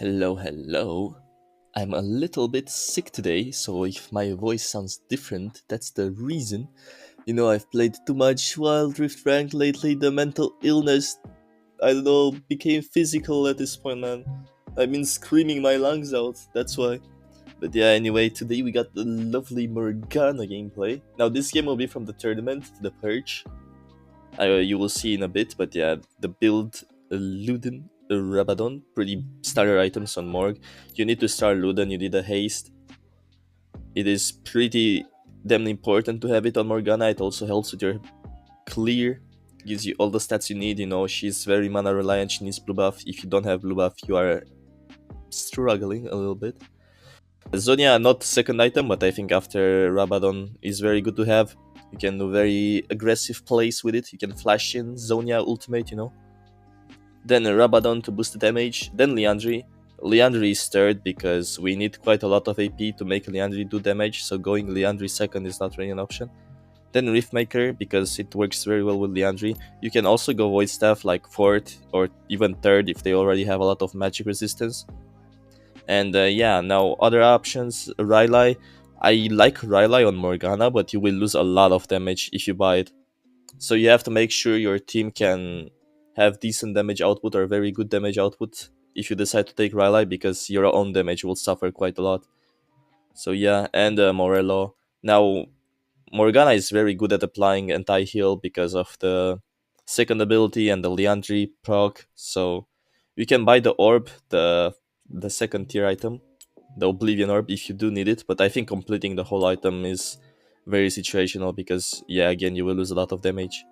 Hello, hello. I'm a little bit sick today, so if my voice sounds different, that's the reason. I've played too much Wild Rift rank lately. The mental illness, I don't know, became physical at this point, man. I've been screaming my lungs out, that's why. But yeah, anyway, today we got the lovely Morgana gameplay. Now, this game will be from the tournament, the Purge. You will see in a bit, but yeah, the build Luden, Rabadon, pretty starter items on Morg. You need to start Luden, you need a haste. It is pretty damn important to have it on Morgana. It also helps with your clear, gives you all the stats you need. She's very mana reliant, she needs blue buff. If you don't have blue buff, you are struggling a little bit. Zonia, not second item, but I think after Rabadon is very good to have. You can do very aggressive plays with it. You can flash in Zonia ultimate. Then Rabadon to boost the damage, then Liandry. Liandry is third because we need quite a lot of AP to make Liandry do damage, so going Liandry second is not really an option. Then Riftmaker because it works very well with Liandry. You can also go Void Staff like fourth or even third if they already have a lot of magic resistance. And yeah, now other options, Rylai. I like Rylai on Morgana, but you will lose a lot of damage if you buy it. So you have to make sure your team can have decent damage output or very good damage output if you decide to take Rylai, because your own damage will suffer quite a lot. So yeah, and Morello. Now, Morgana is very good at applying anti-heal because of the second ability and the Liandry proc, so you can buy the orb, the second tier item, the Oblivion Orb, if you do need it, but I think completing the whole item is very situational because, yeah, again, you will lose a lot of damage.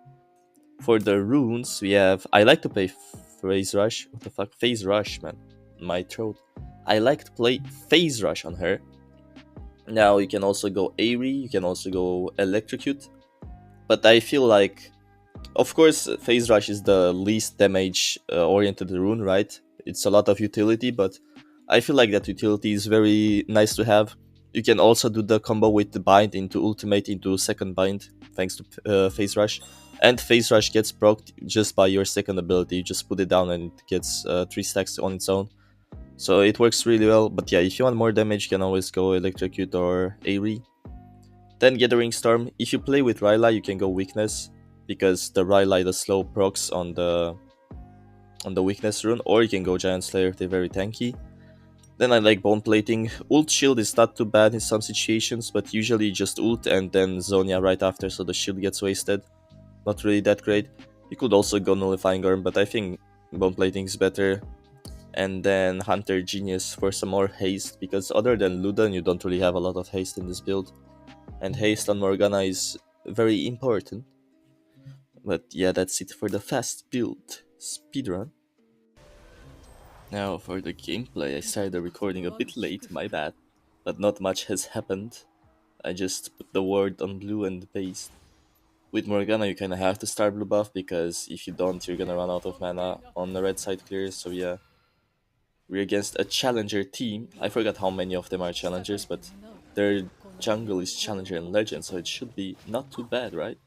For the runes, we have... I like to play Phase Rush. What the fuck? Phase Rush, man. My throat. I like to play Phase Rush on her. Now, you can also go Airy, you can also go Electrocute. But I feel like... Of course, Phase Rush is the least damage oriented rune, right? It's a lot of utility, but I feel like that utility is very nice to have. You can also do the combo with the bind into ultimate into second bind, thanks to Phase Rush. And Phase Rush gets procced just by your second ability. You just put it down and it gets 3 stacks on its own. So it works really well. But yeah, if you want more damage, you can always go Electrocute or Airy. Then Gathering Storm. If you play with Rylai, you can go Weakness, because the Rylai the slow procs on the Weakness rune, or you can go Giant Slayer, they're very tanky. Then I like Bone Plating. Ult Shield is not too bad in some situations, but usually just ult and then Zonia right after, so the shield gets wasted. Not really that great. You could also go Nullifying Arm, but I think Bone Plating is better. And then Hunter Genius for some more haste, because other than Luden, you don't really have a lot of haste in this build. And haste on Morgana is very important. But yeah, that's it for the fast build speedrun. Now for the gameplay, I started the recording a bit late, my bad. But not much has happened. I just put the word on blue and paste. With Morgana, you kinda have to start blue buff, because if you don't, you're gonna run out of mana on the red side clear, so yeah. We're against a challenger team. I forgot how many of them are challengers, but their jungle is challenger and legend, so it should be not too bad, right?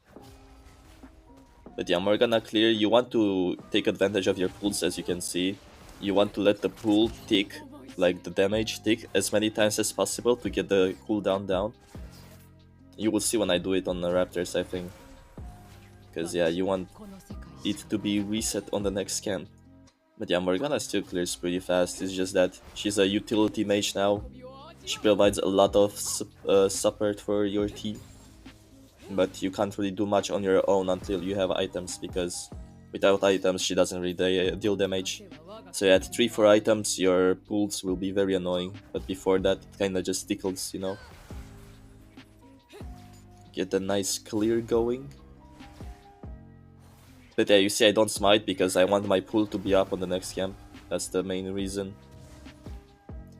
But yeah, Morgana clear. You want to take advantage of your pools, as you can see. You want to let the pool tick, like the damage tick, as many times as possible to get the cooldown down. You will see when I do it on the Raptors, I think. Because yeah, you want it to be reset on the next camp. But yeah, Morgana still clears pretty fast. It's just that she's a utility mage now. She provides a lot of support for your team. But you can't really do much on your own until you have items, because without items she doesn't really deal damage. So at 3-4 items your pulls will be very annoying, but before that it kinda just tickles. Get a nice clear going. But yeah, you see I don't smite because I want my pull to be up on the next camp. That's the main reason.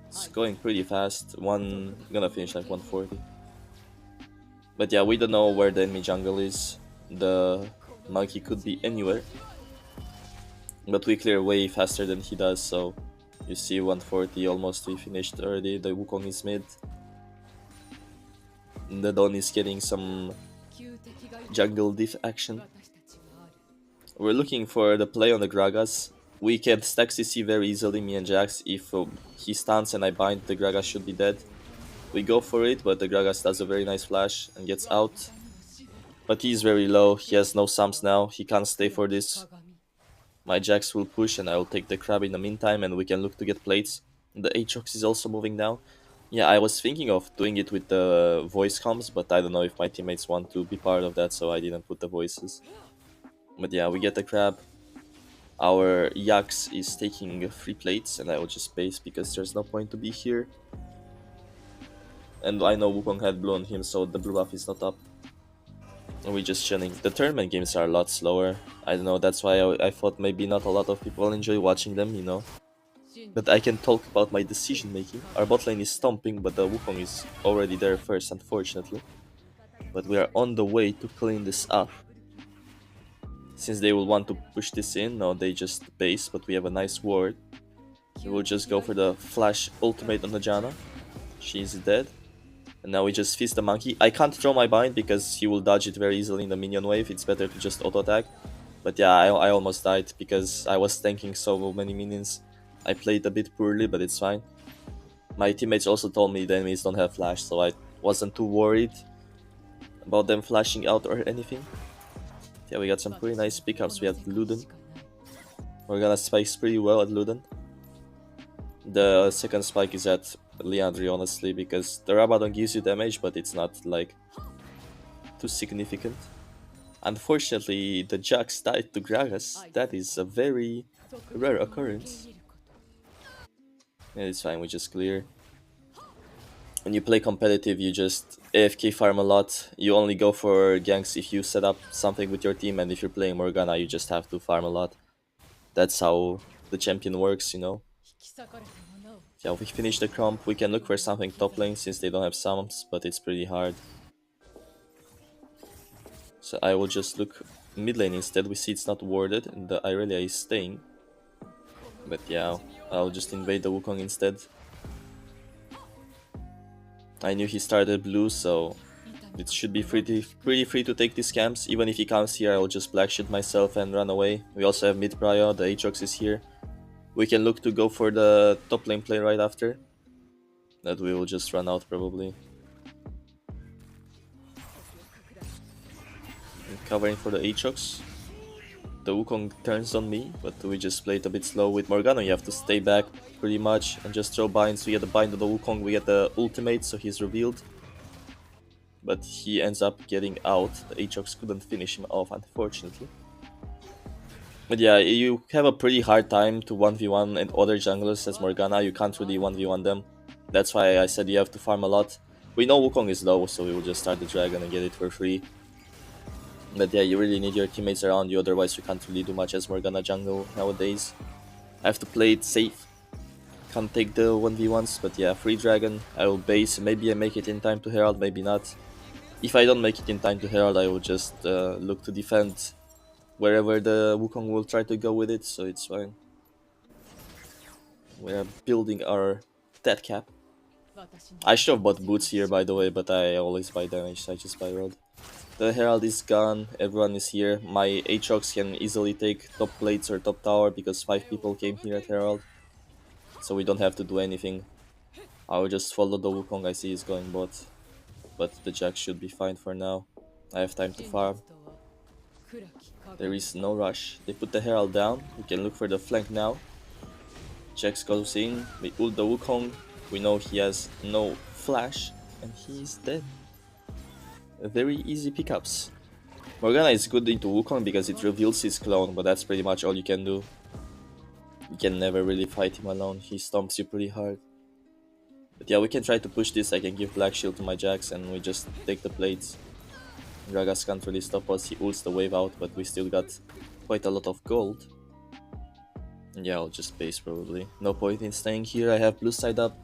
It's going pretty fast. Gonna finish like 140. But yeah, we don't know where the enemy jungle is. The monkey could be anywhere. But we clear way faster than he does, so you see 140, almost we finished already. The Wukong is mid. The Don is getting some jungle diff action. We're looking for the play on the Gragas. We can stack CC very easily, me and Jax. If he stuns and I bind, the Gragas should be dead. We go for it, but the Gragas does a very nice flash and gets out. But he's very low, he has no sums now, he can't stay for this. My Jax will push and I will take the crab in the meantime and we can look to get plates. The Aatrox is also moving down. Yeah, I was thinking of doing it with the voice comms, but I don't know if my teammates want to be part of that, so I didn't put the voices. But yeah, we get the crab. Our Jax is taking 3 plates and I will just base because there's no point to be here. And I know Wukong had blue on him, so the blue buff is not up. And we're just chilling. The tournament games are a lot slower. I don't know, that's why I thought maybe not a lot of people enjoy watching them, you know. But I can talk about my decision making. Our bot lane is stomping, but the Wukong is already there first, unfortunately. But we are on the way to clean this up. Since they will want to push this in, no, they just base, but we have a nice ward. We will just go for the flash ultimate on the Janna. She's dead. And now we just feast the monkey. I can't throw my bind because he will dodge it very easily in the minion wave. It's better to just auto attack. But yeah, I almost died because I was tanking so many minions. I played a bit poorly, but it's fine. My teammates also told me the enemies don't have flash, so I wasn't too worried about them flashing out or anything. Yeah, we got some pretty nice pickups. We have Luden. Morgana spikes pretty well at Luden. The second spike is at Liandry, honestly, because the Rabadon gives you damage, but it's not like too significant. Unfortunately, the Jax died to Gragas. That is a very rare occurrence. Yeah, it's fine, we just clear. When you play competitive, you just AFK farm a lot. You only go for ganks if you set up something with your team, and if you're playing Morgana, you just have to farm a lot. That's how the champion works, you know. Yeah, we finish the comp. We can look for something top lane since they don't have summons, but it's pretty hard. So I will just look mid lane instead. We see it's not warded and the Irelia is staying. But yeah, I'll just invade the Wukong instead. I knew he started blue, so it should be pretty free to take these camps. Even if he comes here, I will just black shield myself and run away. We also have mid prio, the Aatrox is here. We can look to go for the top lane play right after. That we will just run out probably. I'm covering for the Aatrox. The Wukong turns on me, but we just played a bit slow. With Morgana, you have to stay back pretty much and just throw binds. We get the bind of the Wukong, we get the ultimate, so he's revealed. But he ends up getting out. The Aatrox couldn't finish him off, unfortunately. But yeah, you have a pretty hard time to 1v1 and other junglers as Morgana. You can't really 1v1 them. That's why I said you have to farm a lot. We know Wukong is low, so we will just start the dragon and get it for free. But yeah, you really need your teammates around you, otherwise you can't really do much as Morgana jungle nowadays. I have to play it safe. Can't take the 1v1s, but yeah, free dragon. I will base, maybe I make it in time to Herald, maybe not. If I don't make it in time to Herald, I will just look to defend wherever the Wukong will try to go with it, so it's fine. We are building our dead cap. I should have bought boots here, by the way, but I always buy damage, so I just buy Rod. The Herald is gone, everyone is here. My Aatrox can easily take top plates or top tower because 5 people came here at Herald. So we don't have to do anything. I will just follow the Wukong I see is going bot. But the Jax should be fine for now. I have time to farm. There is no rush. They put the Herald down. We can look for the flank now. Jax goes in. We ult the Wukong. We know he has no flash. And he's dead. Very easy pickups. Morgana is good into Wukong because it reveals his clone, but that's pretty much all you can do. You can never really fight him alone, he stomps you pretty hard. But yeah, we can try to push this. I can give Black Shield to my Jax and we just take the plates. Gragas can't really stop us, he ults the wave out, but we still got quite a lot of gold. And yeah, I'll just base probably. No point in staying here, I have blue side up.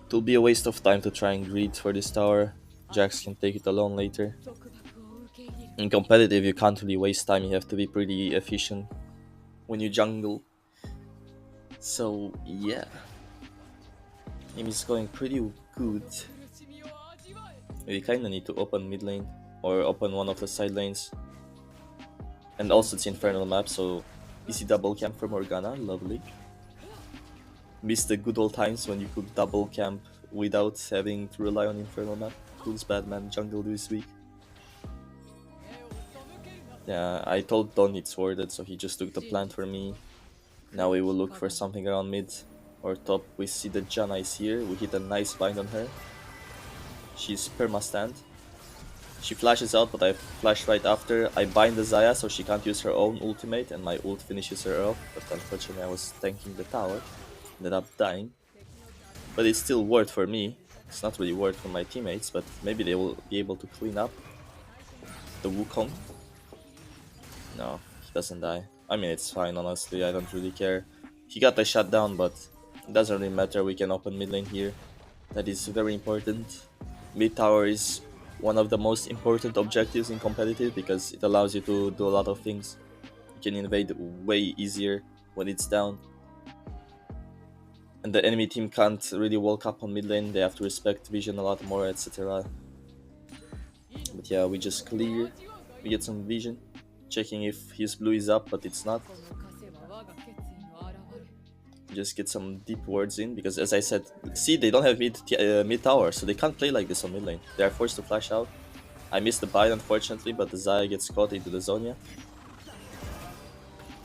It will be a waste of time to try and greed for this tower. Jax can take it alone later. In competitive, you can't really waste time, you have to be pretty efficient when you jungle. So yeah, game is going pretty good. We kinda need to open mid lane or open one of the side lanes. And also it's infernal map, so Easy double camp for Morgana, lovely. Miss the good old times when you could double camp without having to rely on Infernal map. Cool's Batman jungle this week. Yeah, I told Don it's worth it, so he just took the plant for me. Now we will look for something around mid or top. We see the Janna is here. We hit a nice bind on her. She's perma-stand. She flashes out, but I flash right after. I bind the Xayah so she can't use her own ultimate, and my ult finishes her off. But unfortunately I was tanking the tower. Ended up dying. But it's still worth for me. It's not really worth for my teammates, but maybe they will be able to clean up the Wukong. No, he doesn't die. I mean, it's fine, honestly, I don't really care. He got the shutdown, but it doesn't really matter. We can open mid lane here. That is very important. Mid tower is one of the most important objectives in competitive because it allows you to do a lot of things. You can invade way easier when it's down. And the enemy team can't really walk up on mid lane. They have to respect vision a lot more, etc. But yeah, we just clear. We get some vision. Checking if his blue is up, but it's not. Just get some deep wards in, because as I said, see, they don't have mid tower, so they can't play like this on mid lane. They are forced to flash out. I missed the bind unfortunately, but the Xayah gets caught into the Zonia.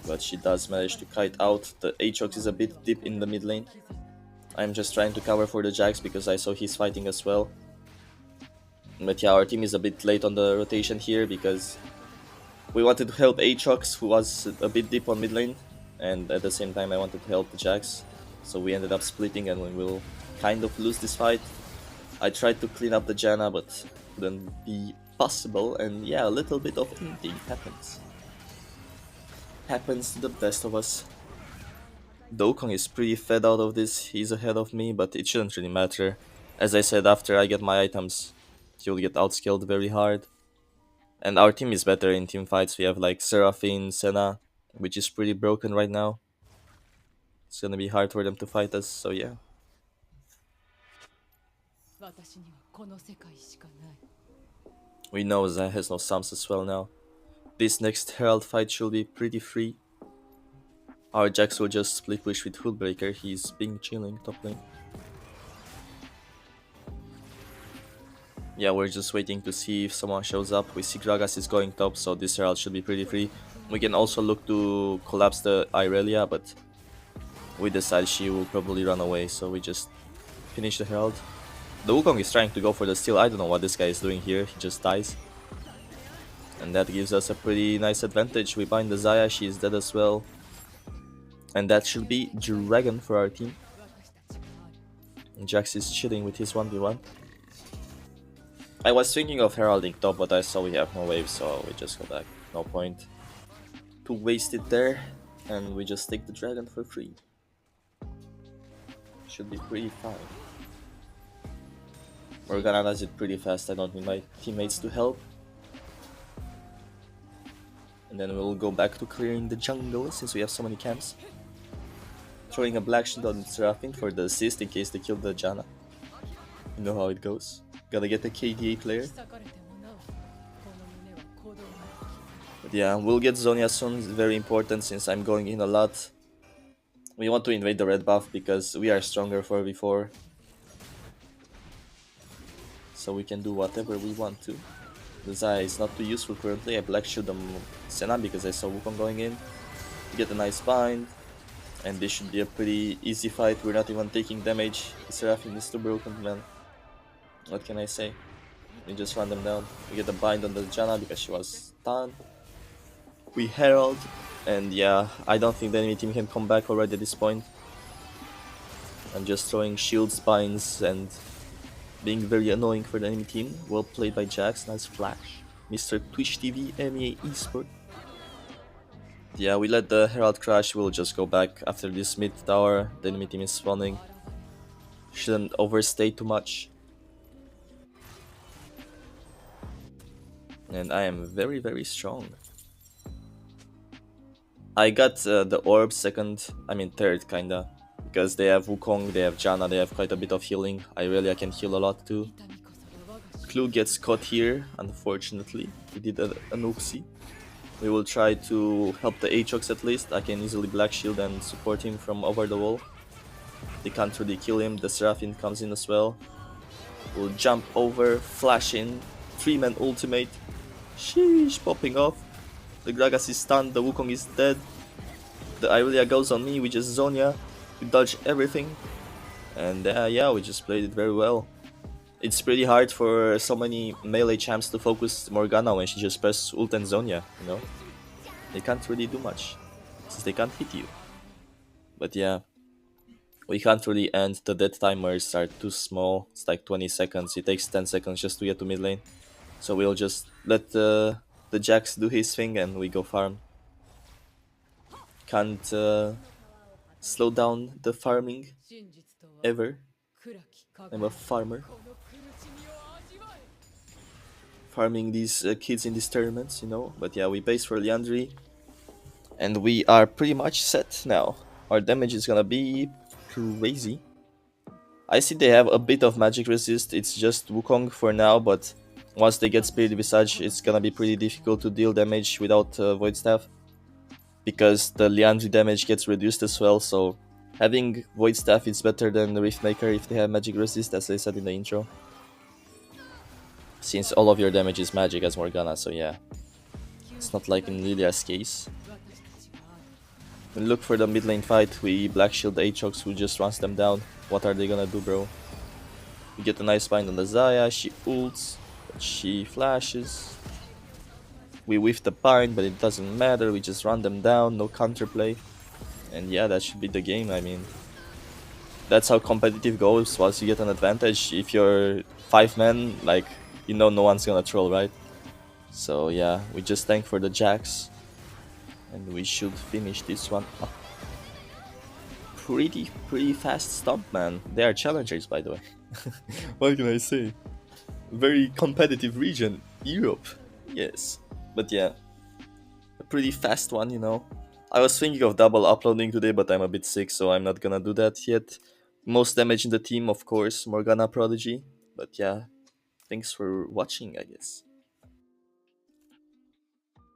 But she does manage to kite out. The Aatrox is a bit deep in the mid lane. I'm just trying to cover for the Jax because I saw he's fighting as well. But yeah, our team is a bit late on the rotation here because we wanted to help Aatrox, who was a bit deep on mid lane, and at the same time I wanted to help the Jax. So we ended up splitting and we will kind of lose this fight. I tried to clean up the Janna, but couldn't be possible, and yeah, a little bit of anything happens. Happens to the best of us. The Wukong is pretty fed out of this, he's ahead of me, but it shouldn't really matter. As I said, after I get my items, he'll get outscaled very hard. And our team is better in team fights. We have like Seraphine, Senna, which is pretty broken right now. It's gonna be hard for them to fight us, so yeah. We know Xayah has no sums as well now. This next Herald fight should be pretty free. Our Jax will just split push with Hoodbreaker, he's being chilling top lane. Yeah, we're just waiting to see if someone shows up. We see Gragas is going top, so this Herald should be pretty free. We can also look to collapse the Irelia, but we decide she will probably run away, so we just finish the Herald. The Wukong is trying to go for the steal. I don't know what this guy is doing here, he just dies. And that gives us a pretty nice advantage. We bind the Xayah, she is dead as well. And that should be Dragon for our team. And Jax is chilling with his 1v1. I was thinking of heralding top, but I saw we have no wave, so we just go back. No point to waste it there. And we just take the dragon for free. Should be pretty fine. Morgana does it pretty fast, I don't need my teammates to help. And then we'll go back to clearing the jungle since we have so many camps. Throwing a black shield on Seraphine for the assist in case they kill the Janna. You know how it goes. Gotta get the KDA player. But yeah, we'll get Zonia soon, it's very important since I'm going in a lot. We want to invade the red buff because we are stronger 4v4. So we can do whatever we want to. The Xayah is not too useful currently. I black shield the Senna because I saw Wukong going in. We get a nice bind. And this should be a pretty easy fight. We're not even taking damage. The Seraphine is too broken, man. What can I say? We just run them down. We get the bind on the Janna because she was stunned. We herald. And yeah, I don't think the enemy team can come back already at this point. I'm just throwing shields, binds, and being very annoying for the enemy team. Well played by Jax, nice flash. Mr. Twitch TV, MEA Esport. Yeah, we let the Herald crash, we'll just go back after this mid tower. The enemy team is spawning. Shouldn't overstay too much. And I am very, very strong. I got the orb third kinda. Because they have Wukong, they have Janna, they have quite a bit of healing. I can heal a lot too. Clue gets caught here, unfortunately. He did an Uxie. We will try to help the Aatrox at least. I can easily Black Shield and support him from over the wall. They can't really kill him. The Seraphine comes in as well. We'll jump over, flash in, 3-man ultimate. Sheesh, popping off. The Gragas is stunned, the Wukong is dead. The Irelia goes on me, we just Zonya. We dodge everything. And yeah, we just played it very well. It's pretty hard for so many melee champs to focus Morgana when she just presses ult and Zonya, you know? They can't really do much, since they can't hit you. But yeah, we can't really end. The death timers are too small. It's like 20 seconds. It takes 10 seconds just to get to mid lane. So we'll just let the Jax do his thing and we go farm. Can't slow down the farming ever. I'm a farmer. Farming these kids in these tournaments, you know. But yeah, we base for Liandry. And we are pretty much set now. Our damage is gonna be crazy. I see they have a bit of magic resist. It's just Wukong for now, but once they get Spirit Visage, it's gonna be pretty difficult to deal damage without Void Staff. Because the Liandry damage gets reduced as well, so having Void Staff is better than Riftmaker if they have magic resist, as I said in the intro. Since all of your damage is magic as Morgana, so yeah. It's not like in Lilia's case. We look for the mid lane fight, we Black Shield Aatrox who just runs them down. What are they gonna do, bro? We get a nice bind on the Zaya, she ults, but she flashes. We whiff the bind, but it doesn't matter, we just run them down, no counterplay. And yeah, that should be the game, I mean. That's how competitive goes, once you get an advantage. If you're 5 men, like, you know no one's gonna troll, right? So yeah, we just tank for the Jax. And we should finish this one up. Pretty fast stomp, man. They are challengers, by the way. What can I say? Very competitive region, Europe. Yes. But yeah, a pretty fast one, you know. I was thinking of double uploading today, but I'm a bit sick, so I'm not gonna do that yet. Most damage in the team, of course, Morgana Prodigy. But yeah, thanks for watching, I guess.